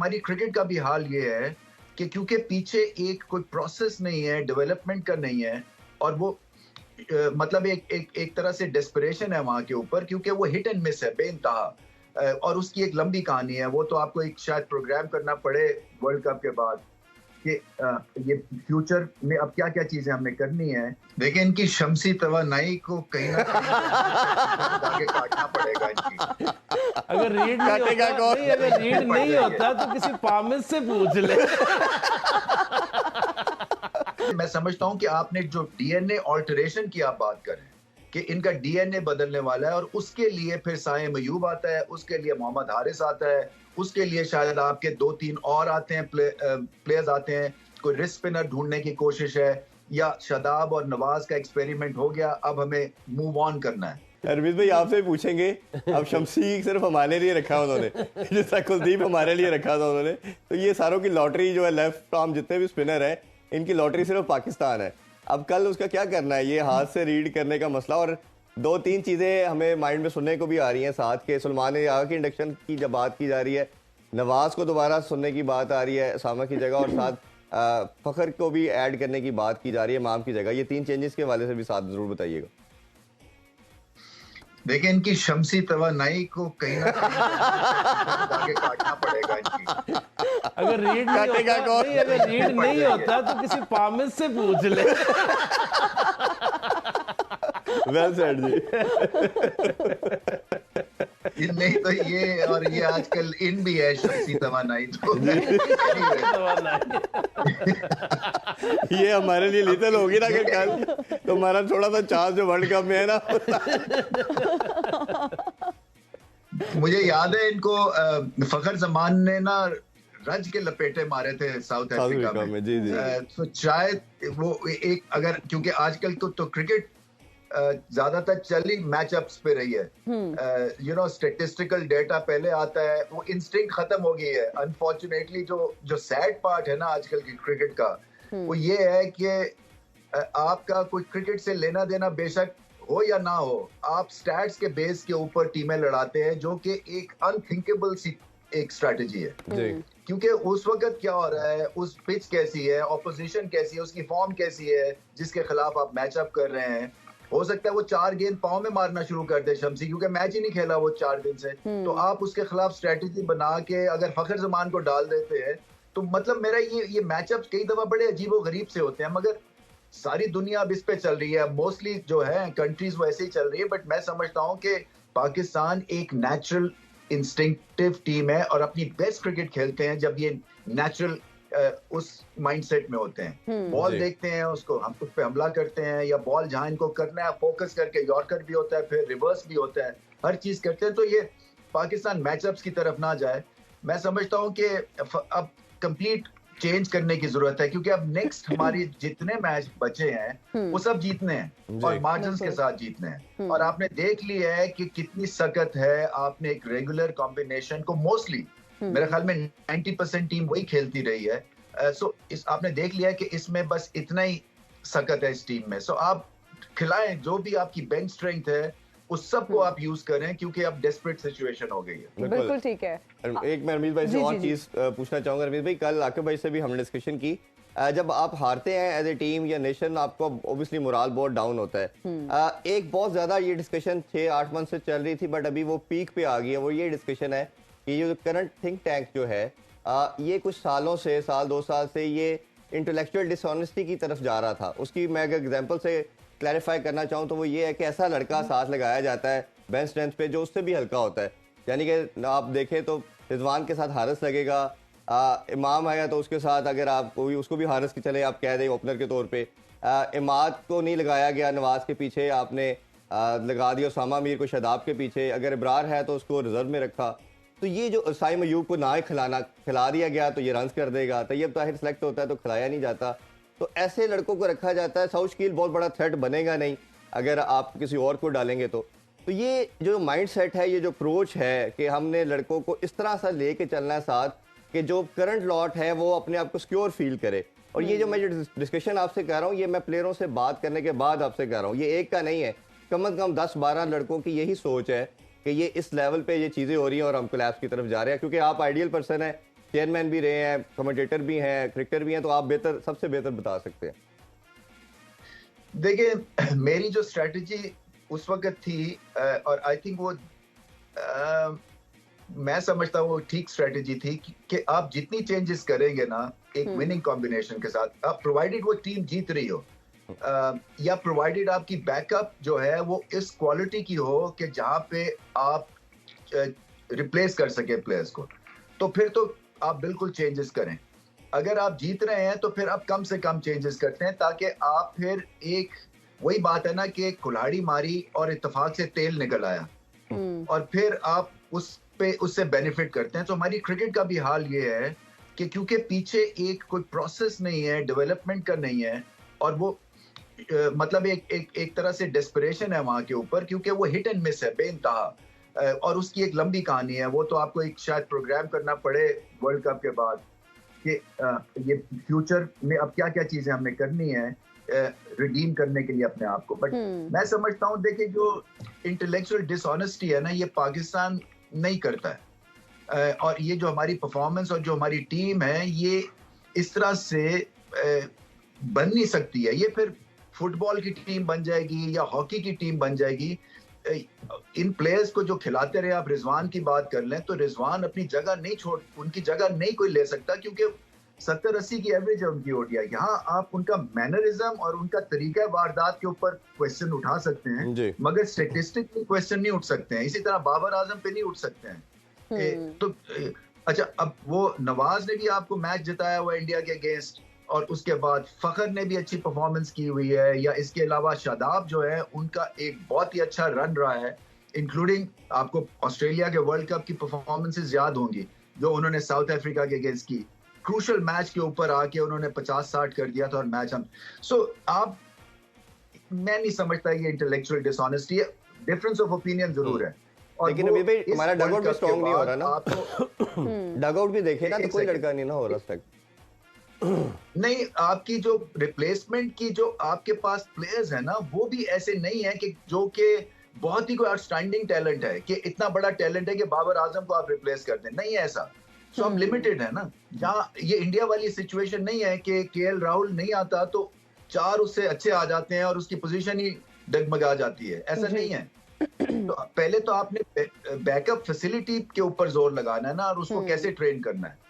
हमारी क्रिकेट का भी हाल ये है कि क्योंकि पीछे एक कोई प्रोसेस नहीं है, डेवलपमेंट का नहीं है, और वो मतलब एक तरह से डेस्परेशन है वहाँ के ऊपर, क्योंकि वो हिट एंड मिस है बेइंतहा। और उसकी एक लंबी कहानी है, वो तो आपको एक शायद प्रोग्राम करना पड़े वर्ल्ड कप के बाद कि ये फ्यूचर में अब क्या क्या चीजें हमने करनी है। देखिए, इनकी शमसी तवानाई को कहीं ना कहीं आगे काटना पड़ेगा इनकी। अगर रीड नहीं होता, नहीं, अगर रीड नहीं होता तो किसी पामिस से पूछ ले। मैं समझता हूं कि आपने जो डीएनए ऑल्टरेशन की आप बात करें कि इनका डीएनए बदलने वाला है, और उसके लिए फिर साए मयूब आता है, उसके लिए मोहम्मद हारिस आता है, उसके लिए शायद आपके 2-3 और आते हैं, प्लेयर्स आते हैं, कोई रिस्ट स्पिनर ढूंढने की कोशिश है, या शादाब और नवाज का एक्सपेरिमेंट हो गया, अब हमें मूव ऑन करना है। अरविंद भाई आपसे पूछेंगे, अब शमसी सिर्फ हमारे लिए रखा उन्होंने, जैसा कुलदीप हमारे लिए रखा था उन्होंने, तो ये सारों की लॉटरी जो है लेफ्ट आर्म जितने भी स्पिनर हैं इनकी लॉटरी सिर्फ पाकिस्तान है। अब कल उसका क्या करना है, ये हाथ से रीड करने का मसला। और 2-3 चीज़ें हमें माइंड में सुनने को भी आ रही हैं साथ के, सलमान यार की इंडक्शन की जब बात की जा रही है, नवाज को दोबारा सुनने की बात आ रही है उसामा की जगह, और साथ फखर को भी ऐड करने की बात की जा रही है इमाम की जगह। ये 3 चेंजेस के हवाले से भी साथ जरूर बताइएगा। देखिए, इनकी शमसी तवानाई को कहीं ना कहीं आगे काटना पड़ेगा इनकी। अगर रीड नहीं होता, नहीं, अगर रीड नहीं होता तो किसी पामिस से पूछ ले। वेल सेड जी। नहीं तो ये, और ये आजकल इन भी है शमसी तवानाई तो। ये हमारे लिए लीथल होगी ना कि कल तो हमारा थोड़ा सा चांस जो वर्ल्ड कप में है ना। मुझे याद है इनको फखर जमान ने ना रज के लपेटे मारे थे साउथ अफ्रीका में। जी जी। तो शायद वो एक, अगर क्योंकि आजकल तो क्रिकेट ज्यादातर चली मैचअप्स पे रही है, यू नो, स्टैटिस्टिकल डेटा पहले आता है, वो इंस्टिंक्ट खत्म हो गई है। अनफॉर्चुनेटली जो सैड पार्ट है ना आजकल की क्रिकेट का, वो ये है कि आपका कोई क्रिकेट से लेना देना बेशक हो या ना हो, आप स्टैट्स के बेस के ऊपर टीमें लड़ाते हैं, जो कि एक अनथिंकेबल सी एक स्ट्रेटजी है। क्योंकि उस वक्त क्या हो रहा है, उस पिच कैसी है, ऑपोजिशन कैसी है, उसकी फॉर्म कैसी है जिसके खिलाफ आप मैचअप कर रहे हैं। हो सकता है वो 4 गेंद पाँव में मारना शुरू कर दे शमसी, क्योंकि मैच ही नहीं खेला वो 4 दिन से। तो आप उसके खिलाफ स्ट्रेटजी बना के अगर फखर जमान को डाल देते हैं, तो मतलब मेरा ये मैचअप कई दफा बड़े अजीबो गरीब से होते हैं, मगर सारी दुनिया अब इस पे चल रही है। मोस्टली जो है कंट्रीज वो ऐसे ही चल रही है, बट मैं समझता हूँ कि पाकिस्तान एक नेचुरल इंस्टिंक्टिव टीम है, और अपनी बेस्ट क्रिकेट खेलते हैं जब ये नेचुरल उस माइंडसेट में होते हैं। बॉल देखते हैं उसको, हम उस पे हमला करते हैं, या बॉल जहां इनको करना है फोकस करके, यॉर्कर भी होता है, फिर रिवर्स भी होता है, हर चीज करते हैं। तो ये पाकिस्तान मैचअप्स की तरफ ना जाए। मैं समझता हूँ कि अब कंप्लीट चेंज करने की जरूरत है, क्योंकि अब नेक्स्ट हमारी जितने मैच बचे हैं वो सब जीतने हैं, और मार्जिन के साथ जीतने हैं। और आपने देख लिया है कि कितनी सख्त है। आपने एक रेगुलर कॉम्बिनेशन को मोस्टली मेरे ख्याल में 90% टीम वही खेलती रही है। सो इस आपने देख लिया है कि इसमें बस इतना ही सख्त है इस टीम में। सो आप खिलाएं, जो भी आपकी बेंच स्ट्रेंथ है उस सब को आप यूज करें, क्योंकि अब डेस्परेट सिचुएशन हो गई है। बिल्कुल ठीक है। एक मैं रमीज भाई से और चीज पूछना चाहूंगा। रमीज भाई, कल आकिब भाई से भी हमने डिस्कशन की, जब आप हारते हैं एज ए टीम या नेशन, आपको ऑब्वियसली मोरल बहुत डाउन होता है। एक बहुत ज्यादा ये डिस्कशन 6-8 मंथ से चल रही थी, बट अभी वो पीक पे आ गई है। वो ये डिस्कशन है कि ये जो करंट थिंक टैंक जो है, ये कुछ सालों से, 1-2 साल से ये इंटेलेक्चुअल डिसऑनेस्टी की तरफ जा रहा था। उसकी मैं अगर एग्जांपल से क्लैरिफाई करना चाहूँ तो वो ये है कि ऐसा लड़का साथ लगाया जाता है बेंच स्ट्रेंथ पे जो उससे भी हल्का होता है। यानी कि आप देखें तो रिजवान के साथ हारिस लगेगा, इमाम आया तो उसके साथ अगर आप कोई उसको भी हारिस की चले आप कह दें ओपनर के तौर पे, इमाद को नहीं लगाया गया नवाज के पीछे, आपने लगा दिया उसामा मीर को शादाब के पीछे। अगर इब्रार है तो उसको रिजर्व में रखा। तो ये जो साइम अयूब को ना खिला दिया गया तो ये रन कर देगा, तैयब ताहिर सेलेक्ट होता है तो खिलाया नहीं जाता, तो ऐसे लड़कों को रखा जाता है। साउथ शकील बहुत बड़ा थ्रेट बनेगा नहीं अगर आप किसी और को डालेंगे तो ये जो माइंड सेट है, ये जो अप्रोच है कि हमने लड़कों को इस तरह से लेके चलना है साथ कि जो करंट लॉट है वो अपने आप को सिक्योर फील करे। और ये जो मैं जो डिस्कशन आपसे कर रहा हूँ, ये मैं प्लेयरों से बात करने के बाद आपसे कर रहा हूँ, ये एक का नहीं है, कम से कम 10-12 लड़कों की यही सोच है कि ये इस लेवल पे ये चीज़ें हो रही हैं और हम कोलैप्स की तरफ जा रहे हैं। क्योंकि आप आइडियल पर्सन है, चेयरमैन भी रहे हैं, कमेंटेटर भी हैं, क्रिकेटर भी हैं, तो आप बेहतर, सबसे बेहतर बता सकते हैं। देखिए मेरी जो स्ट्रेटजी उस वक्त थी और आई थिंक वो मैं समझता हूँ वो ठीक स्ट्रेटजी थी कि आप जितनी चेंजेस करेंगे ना एक विनिंग कॉम्बिनेशन के साथ, आप प्रोवाइडेड वो टीम जीत रही हो या प्रोवाइडेड आपकी बैकअप जो है वो इस क्वालिटी की हो कि जहां पे आप रिप्लेस कर सके प्लेयर्स को, तो फिर तो आप बिल्कुल चेंजेस करें। अगर आप जीत रहे हैं तो फिर आप कम से कम चेंजेस करते हैं ताकि आप फिर एक वही बात है ना कि कुल्हाड़ी मारी और इत्तेफाक से तेल निकल आया और फिर आप उससे बेनिफिट करते हैं। तो हमारी क्रिकेट का भी हाल ये है कि क्योंकि पीछे एक कोई प्रोसेस नहीं है, डेवलपमेंट का नहीं है और वो मतलब एक तरह से डेस्परेशन है वहां के ऊपर, क्योंकि वो हिट एंड मिस है बेइंतहा और उसकी एक लंबी कहानी है। वो तो आपको एक शायद प्रोग्राम करना पड़े वर्ल्ड कप के बाद कि ये फ्यूचर में अब क्या क्या चीजें हमने करनी है रिडीम करने के लिए अपने आप को। बट मैं समझता हूँ देखिए जो इंटेलेक्चुअल डिसऑनेस्टी है ना ये पाकिस्तान नहीं करता है और ये जो हमारी परफॉर्मेंस और जो हमारी टीम है ये इस तरह से बन नहीं सकती है। ये फिर फुटबॉल की टीम बन जाएगी या हॉकी की टीम बन जाएगी। इन प्लेयर्स को जो खिलाते रहे, आप रिजवान की बात कर लें तो रिजवान अपनी जगह नहीं छोड़, उनकी जगह नहीं कोई ले सकता क्योंकि 70-80 की एवरेज है उनकी ओडीआई। यहाँ आप उनका मैनरिज्म और उनका तरीका वारदात के ऊपर क्वेश्चन उठा सकते हैं मगर स्टेटिस्टिक क्वेश्चन नहीं उठ सकते हैं। इसी तरह बाबर आजम पे नहीं उठ सकते हैं। तो अच्छा, अब वो नवाज ने भी आपको मैच जिताया हुआ इंडिया के अगेंस्ट और उसके बाद फखर ने भी अच्छी परफॉर्मेंस की हुई है, या इसके अलावा शादाब जो है उनका एक बहुत ही अच्छा रन रहा है, इंक्लूडिंग आपको ऑस्ट्रेलिया के वर्ल्ड कप की परफॉर्मेंसेस याद होंगी जो उन्होंने साउथ अफ्रीका के अगेंस्ट की। क्रूशल मैच के ऊपर आके उन्होंने 50-60 कर दिया था और मैच हम आप मैं नहीं समझता ये इंटेलेक्चुअल डिसऑनेस्टी है, डिफरेंस ऑफ ओपिनियन जरूर है। और लेकिन अभी भाई हमारा डगआउट भी स्ट्रांग नहीं हो रहा ना, आपको डगआउट भी देखे ना तो कोई लड़का नहीं ना हो रहा तक नहीं। आपकी जो रिप्लेसमेंट की जो आपके पास प्लेयर्स है ना वो भी ऐसे नहीं है कि जो कि बहुत ही कोई आउटस्टैंडिंग टैलेंट है कि इतना बड़ा टैलेंट है कि बाबर आजम को आप रिप्लेस कर दें, नहीं है ऐसा। सो हम लिमिटेड है ना। यहाँ ये इंडिया वाली सिचुएशन नहीं है कि केएल राहुल नहीं आता तो 4 उससे अच्छे आ जाते हैं और उसकी पोजीशन ही डगमगा जाती है, ऐसा नहीं है। तो पहले तो आपने बैकअप फैसिलिटी के ऊपर जोर लगाना है ना और उसको कैसे ट्रेन करना है।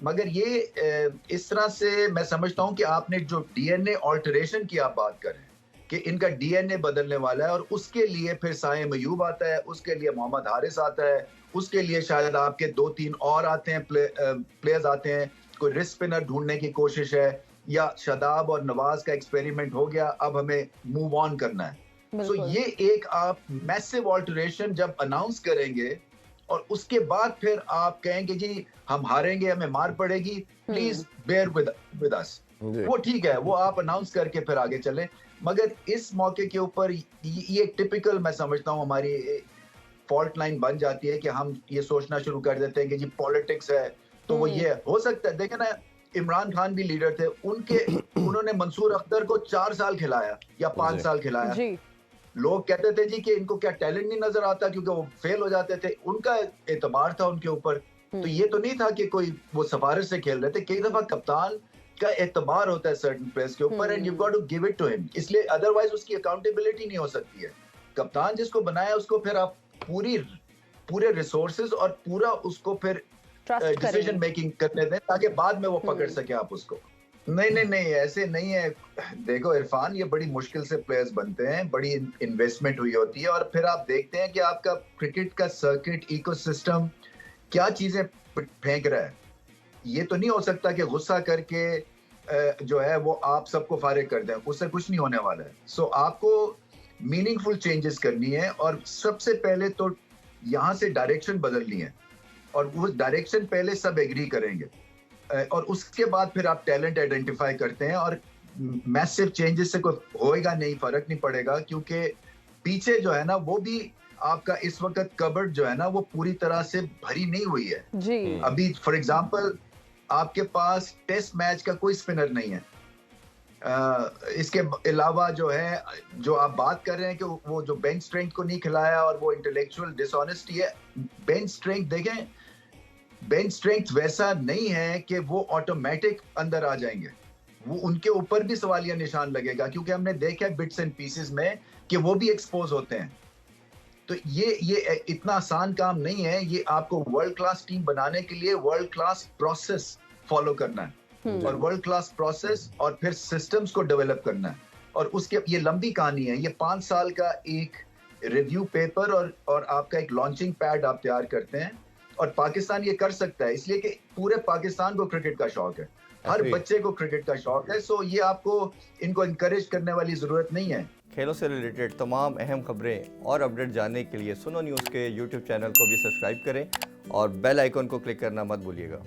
मगर ये इस तरह से मैं समझता हूं कि आपने जो डीएनए ऑल्टरेशन की आप बात करें कि इनका डीएनए बदलने वाला है और उसके लिए फिर साए मयूब आता है, उसके लिए मोहम्मद हारिस आता है, उसके लिए शायद आपके 2-3 और आते हैं, प्लेयर्स आते हैं, कोई रिस्ट स्पिनर ढूंढने की कोशिश है या शादाब और नवाज का एक्सपेरिमेंट हो गया, अब हमें मूव ऑन करना है। सो ये एक आप मैसिव ऑल्टरेशन जब अनाउंस करेंगे और उसके बाद फिर आप कहेंगे जी हम हारेंगे, हमें मार पड़ेगी, प्लीज बेयर विद अस, वो ठीक है, वो आप अनाउंस करके फिर आगे चलें। मगर इस मौके के ऊपर ये टिपिकल मैं समझता हूँ हमारी फॉल्ट लाइन बन जाती है कि हम ये सोचना शुरू कर देते हैं कि जी पॉलिटिक्स है तो वो ये हो सकता है। देखे ना, इमरान खान भी लीडर थे, उन्होंने मंसूर अख्तर को 4 साल खिलाया या 5 साल खिलाया। लोग कहते थे जी कि इनको क्या टैलेंट नहीं नजर आता क्योंकि वो फेल हो जाते थे, उनका एतबार था उनके ऊपर। तो ये तो नहीं था कि कोई वो सिफारिश से खेल रहे थे। कई दफा कप्तान का एतबार होता है सर्टेन प्लेयर्स के ऊपर and you got to give it to him, इसलिए अदरवाइज उसकी अकाउंटेबिलिटी नहीं हो सकती है। कप्तान जिसको बनाया उसको फिर आप पूरे रिसोर्सेज और पूरा उसको फिर डिसीजन मेकिंग करने दें ताकि बाद में वो पकड़ सके आप उसको। नहीं ऐसे नहीं है। देखो इरफान, ये बड़ी मुश्किल से प्लेयर्स बनते हैं, बड़ी इन्वेस्टमेंट हुई होती है और फिर आप देखते हैं कि आपका क्रिकेट का सर्किट इकोसिस्टम क्या चीजें फेंक रहा है। ये तो नहीं हो सकता कि गुस्सा करके जो है वो आप सबको फारिग कर दें, उससे कुछ नहीं होने वाला है। सो आपको मीनिंगफुल चेंजेस करनी है और सबसे पहले तो यहाँ से डायरेक्शन बदलनी है और वो डायरेक्शन पहले सब एग्री करेंगे और उसके बाद फिर आप टैलेंट आइडेंटिफाई करते हैं और मैसिव चेंजेस से कोई होएगा नहीं, फर्क नहीं पड़ेगा क्योंकि पीछे जो है ना वो भी आपका इस वक्त कबर्ड जो है ना वो पूरी तरह से भरी नहीं हुई है जी। अभी फॉर एग्जांपल आपके पास टेस्ट मैच का कोई स्पिनर नहीं है। इसके अलावा जो है जो आप बात कर रहे हैं कि वो जो बेंच स्ट्रेंथ को नहीं खिलाया और वो इंटेलेक्चुअल डिसऑनेस्टी है। बेंच स्ट्रेंथ देखें, बेंच स्ट्रेंथ वैसा नहीं है कि वो ऑटोमेटिक अंदर आ जाएंगे, वो उनके ऊपर भी सवालिया निशान लगेगा, क्योंकि हमने देखा है बिट्स एंड पीसेस में कि वो भी एक्सपोज होते हैं। तो ये इतना आसान काम नहीं है। ये आपको वर्ल्ड क्लास टीम बनाने के लिए वर्ल्ड क्लास प्रोसेस फॉलो करना है, और वर्ल्ड क्लास प्रोसेस और फिर सिस्टम्स को डेवलप करना है, और उसके ये लंबी कहानी है। ये 5 साल का एक रिव्यू पेपर और आपका एक लॉन्चिंग पैड आप तैयार करते हैं, और पाकिस्तान ये कर सकता है, इसलिए कि पूरे पाकिस्तान को क्रिकेट का शौक है, हर बच्चे को क्रिकेट का शौक है। सो ये आपको इनको इनकरेज करने वाली जरूरत नहीं है। खेलों से रिलेटेड तमाम अहम खबरें और अपडेट जानने के लिए सुनो न्यूज़ के यूट्यूब चैनल को भी सब्सक्राइब करें और बेल आइकन को क्लिक करना मत भूलिएगा।